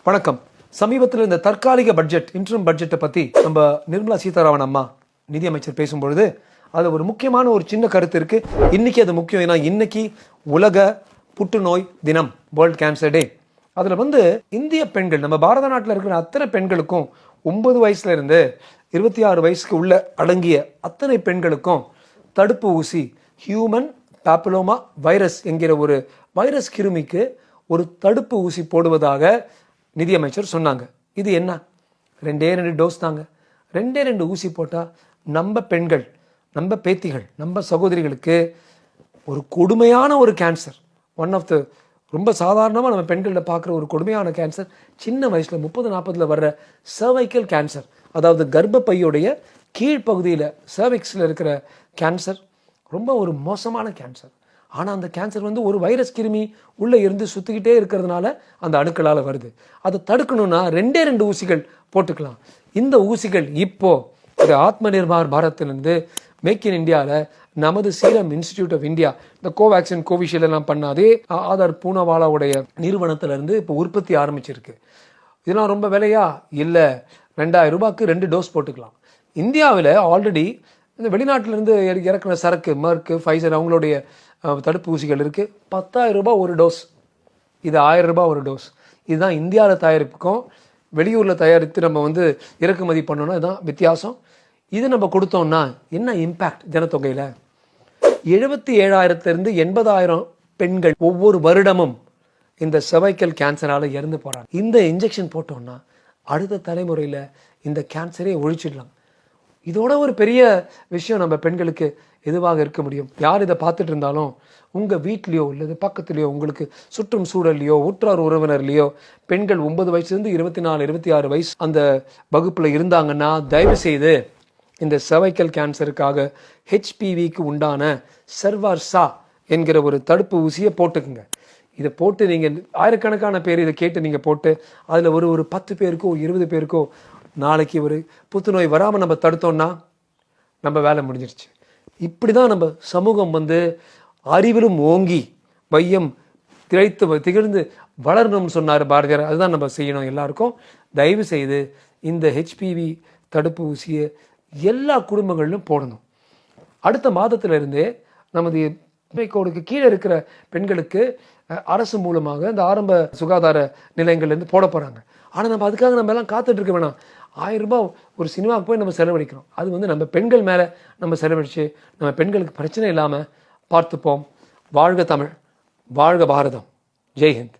வணக்கம். சமீபத்தில் இந்த தற்காலிக பட்ஜெட் இன்டர்ம் பட்ஜெட்டை பற்றி நம்ம நிர்மலா சீதாராமன் அம்மா நிதியமைச்சர் பேசும்பொழுது அது ஒரு முக்கியமான ஒரு சின்ன கருத்து இருக்கு. இன்னைக்கு அது முக்கியம். ஏன்னா இன்னைக்கு உலக புற்றுநோய் தினம், வேர்ல்ட் கேன்சர் டே. அதில் இந்திய பெண்கள், நம்ம பாரத நாட்டில் இருக்கிற அத்தனை பெண்களுக்கும் 9 வயசுல இருந்து 26 வயசுக்கு உள்ள அடங்கிய அத்தனை பெண்களுக்கும் தடுப்பு ஊசி, ஹியூமன் பாப்பிலோமா வைரஸ் என்கிற ஒரு வைரஸ் கிருமிக்கு ஒரு தடுப்பு ஊசி போடுவதாக நிதியமைச்சர் சொன்னாங்க. இது என்ன? 2 டோஸ் தாங்க. 2 ஊசி போட்டால் நம்ம பெண்கள், நம்ம பேத்திகள், நம்ம சகோதரிகளுக்கு ஒரு கொடுமையான ஒரு கேன்சர், ஒன் ஆஃப் த ரொம்ப சாதாரணமாக நம்ம பெண்களில் பார்க்குற ஒரு கொடுமையான கேன்சர், சின்ன வயசில் 30-40 வர்ற சர்வைக்கல் கேன்சர், அதாவது கர்ப்பப்பையுடைய கீழ்ப்பகுதியில் சர்விக்ஸில் இருக்கிற கேன்சர், ரொம்ப ஒரு மோசமான கேன்சர். ஆனால் அந்த கேன்சர் ஒரு வைரஸ் கிருமி உள்ளே இருந்து சுற்றிக்கிட்டே இருக்கிறதுனால அந்த அணுக்களால் வருது. அதை தடுக்கணும்னா 2 ஊசிகள் போட்டுக்கலாம். இந்த ஊசிகள் இப்போ இது ஆத்ம நிர்பார் பாரத்திலிருந்து மேக் இன் இந்தியாவில் நமது சீரம் இன்ஸ்டிடியூட் ஆஃப் இந்தியா, இந்த கோவேக்சின் கோவிஷீல்டு எல்லாம் பண்ணாதே ஆதார் பூனாவாலாவுடைய நிறுவனத்திலிருந்து இப்போ உற்பத்தி ஆரம்பிச்சிருக்கு. இதெல்லாம் ரொம்ப விலையா? இல்லை, 2000 ரூபாய்க்கு 2 டோஸ் போட்டுக்கலாம். இந்தியாவில் ஆல்ரெடி இந்த வெளிநாட்டிலிருந்து இறக்குற சரக்கு, மர்க், ஃபைசர் அவங்களுடைய தடுப்பு ஊசிகள் இருக்குது. 10,000 ரூபாய் ஒரு டோஸ், இது 1000 ரூபாய் ஒரு டோஸ். இதுதான் இந்தியாவில் தயாரிப்புக்கும் வெளியூரில் தயாரித்து நம்ம இறக்குமதி பண்ணோன்னா இதுதான் வித்தியாசம். இது நம்ம கொடுத்தோம்னா என்ன இம்பேக்ட் ஜனத்தொகையில்? 77,000 80,000 பெண்கள் ஒவ்வொரு வருடமும் இந்த சர்வைக்கல் கேன்சரால் இறந்து போகிறாங்க. இந்த இன்ஜெக்ஷன் போட்டோம்னா அடுத்த தலைமுறையில் இந்த கேன்சரே ஒழிச்சிடலாம். இதோட ஒரு பெரிய விஷயம் நம்ம பெண்களுக்கு எதுவாக இருக்க முடியும்? யார் இதை பார்த்துட்டு இருந்தாலும் உங்கள் வீட்லேயோ இல்லை பக்கத்துலேயோ உங்களுக்கு சுற்றும் சூழல்லையோ உற்றார் உறவினர்லையோ பெண்கள் 9 வயசுலேருந்து 24, 26 வயசு அந்த வகுப்பில் இருந்தாங்கன்னா தயவு செய்து இந்த சர்வைக்கல் கேன்சருக்காக ஹெச்பிவிக்கு உண்டான சர்வார்சா என்கிற ஒரு தடுப்பு ஊசியை போட்டுக்குங்க. இதை போட்டு நீங்கள் ஆயிரக்கணக்கான பேர் இதை கேட்டு நீங்கள் போட்டு அதில் ஒரு 10 பேருக்கோ 20 பேருக்கோ நாளைக்கு ஒரு புத்துநோய் வராமல் நம்ம தடுத்தோம்னா நம்ம வேலை முடிஞ்சிருச்சு. இப்படி தான் நம்ம சமூகம் அறிவிலும் ஓங்கி வையம் திகழ்ந்து வளரணும்னு சொன்னார் பாரதியார். அதுதான் நம்ம செய்யணும் எல்லாருக்கும். தயவு செய்து இந்த ஹெச்பிவி தடுப்பு ஊசியை எல்லா குடும்பங்களிலும் போடணும். அடுத்த மாதத்திலிருந்தே நமது கோடுக்கு கீழே இருக்கிற பெண்களுக்கு அரசு மூலமாக இந்த ஆரம்ப சுகாதார நிலையங்கள்லேருந்து போட போகிறாங்க. ஆனால் நம்ம அதுக்காக நம்ம எல்லாம் காத்துட்டு இருக்க வேணாம். 1000 ரூபாய் ஒரு சினிமாவுக்கு போய் நம்ம செலவழிக்கிறோம். அது நம்ம பெண்கள் மேலே நம்ம செலவழித்து நம்ம பெண்களுக்கு பிரச்சனை இல்லாமல் பார்த்துப்போம். வாழ்க தமிழ், வாழ்க பாரதம். ஜெய்ஹிந்த்.